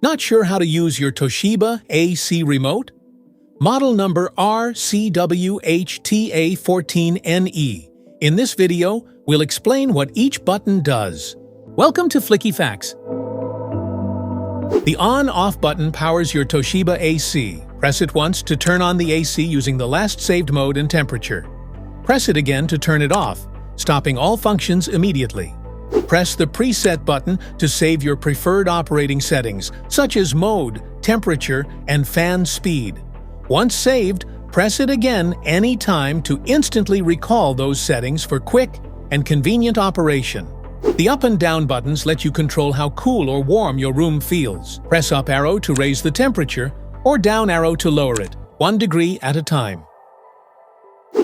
Not sure how to use your Toshiba AC Remote? Model number RC-WH-TA14NE. In this video, we'll explain what each button does. Welcome to Flicky Facts. The on-off button powers your Toshiba AC. Press it once to turn on the AC using the last saved mode and temperature. Press it again to turn it off, stopping all functions immediately. Press the preset button to save your preferred operating settings, such as mode, temperature, and fan speed. Once saved, press it again anytime to instantly recall those settings for quick and convenient operation. The up and down buttons let you control how cool or warm your room feels. Press up arrow to raise the temperature, or down arrow to lower it, 1 degree at a time.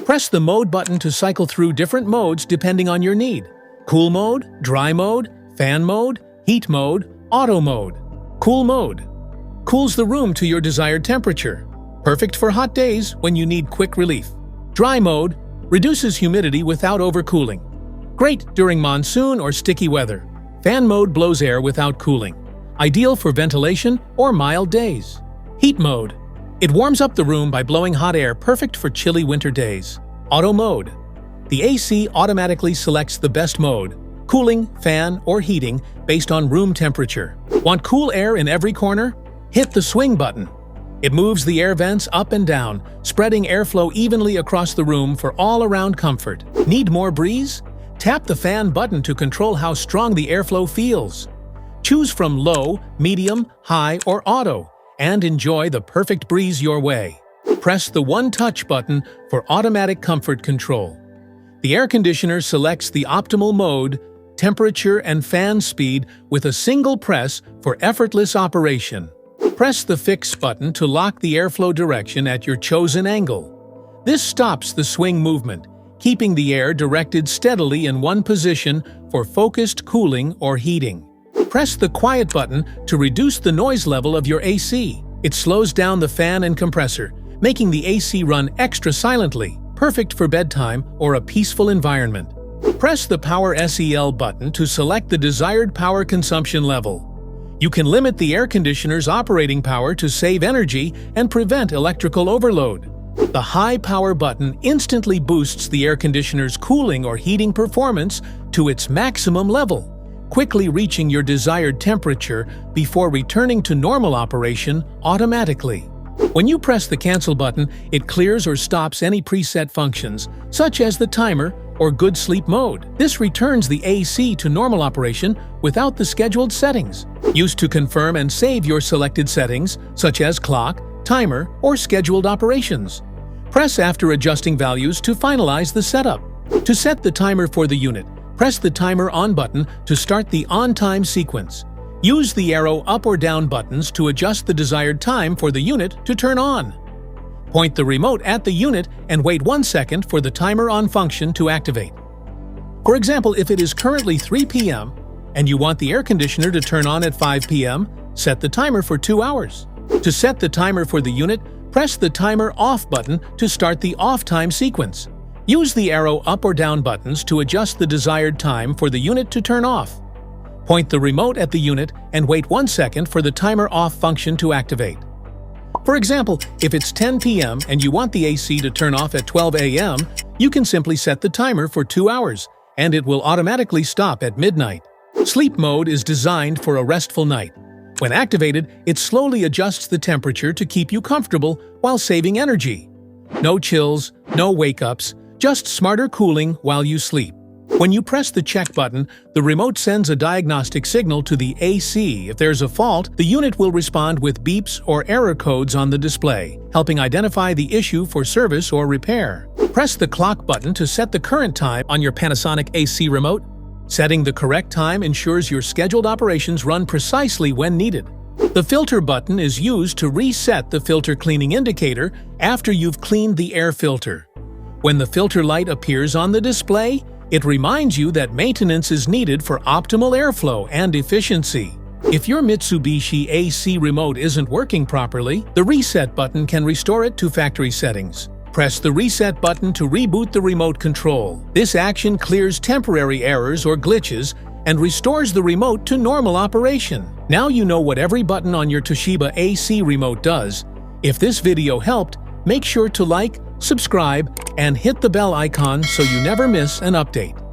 Press the mode button to cycle through different modes depending on your need. Cool mode, dry mode, fan mode, heat mode, auto mode. Cool mode cools the room to your desired temperature. Perfect for hot days when you need quick relief. Dry mode reduces humidity without overcooling. Great during monsoon or sticky weather. Fan mode blows air without cooling. Ideal for ventilation or mild days. Heat mode. It warms up the room by blowing hot air, perfect for chilly winter days. Auto mode. The AC automatically selects the best mode, cooling, fan, or heating, based on room temperature. Want cool air in every corner? Hit the swing button. It moves the air vents up and down, spreading airflow evenly across the room for all-around comfort. Need more breeze? Tap the fan button to control how strong the airflow feels. Choose from low, medium, high, or auto, and enjoy the perfect breeze your way. Press the one-touch button for automatic comfort control. The air conditioner selects the optimal mode, temperature, and fan speed with a single press for effortless operation. Press the Fix button to lock the airflow direction at your chosen angle. This stops the swing movement, keeping the air directed steadily in one position for focused cooling or heating. Press the Quiet button to reduce the noise level of your AC. It slows down the fan and compressor, making the AC run extra silently, perfect for bedtime or a peaceful environment. Press the Power SEL button to select the desired power consumption level. You can limit the air conditioner's operating power to save energy and prevent electrical overload. The High Power button instantly boosts the air conditioner's cooling or heating performance to its maximum level, quickly reaching your desired temperature before returning to normal operation automatically. When you press the Cancel button, it clears or stops any preset functions, such as the timer or good sleep mode. This returns the AC to normal operation without the scheduled settings. Use to confirm and save your selected settings, such as clock, timer, or scheduled operations. Press after adjusting values to finalize the setup. To set the timer for the unit, press the Timer On button to start the on-time sequence. Use the arrow up or down buttons to adjust the desired time for the unit to turn on. Point the remote at the unit and wait 1 second for the Timer On function to activate. For example, if it is currently 3 p.m. and you want the air conditioner to turn on at 5 p.m., set the timer for 2 hours. To set the timer for the unit, press the Timer Off button to start the off time sequence. Use the arrow up or down buttons to adjust the desired time for the unit to turn off. Point the remote at the unit and wait 1 second for the Timer Off function to activate. For example, if it's 10 p.m. and you want the AC to turn off at 12 a.m., you can simply set the timer for 2 hours, and it will automatically stop at midnight. Sleep mode is designed for a restful night. When activated, it slowly adjusts the temperature to keep you comfortable while saving energy. No chills, no wake-ups, just smarter cooling while you sleep. When you press the check button, the remote sends a diagnostic signal to the AC. If there's a fault, the unit will respond with beeps or error codes on the display, helping identify the issue for service or repair. Press the clock button to set the current time on your Panasonic AC remote. Setting the correct time ensures your scheduled operations run precisely when needed. The filter button is used to reset the filter cleaning indicator after you've cleaned the air filter. When the filter light appears on the display, it reminds you that maintenance is needed for optimal airflow and efficiency. If your Mitsubishi AC remote isn't working properly, the Reset button can restore it to factory settings. Press the Reset button to reboot the remote control. This action clears temporary errors or glitches and restores the remote to normal operation. Now you know what every button on your Toshiba AC remote does. If this video helped, make sure to like, subscribe, and hit the bell icon so you never miss an update.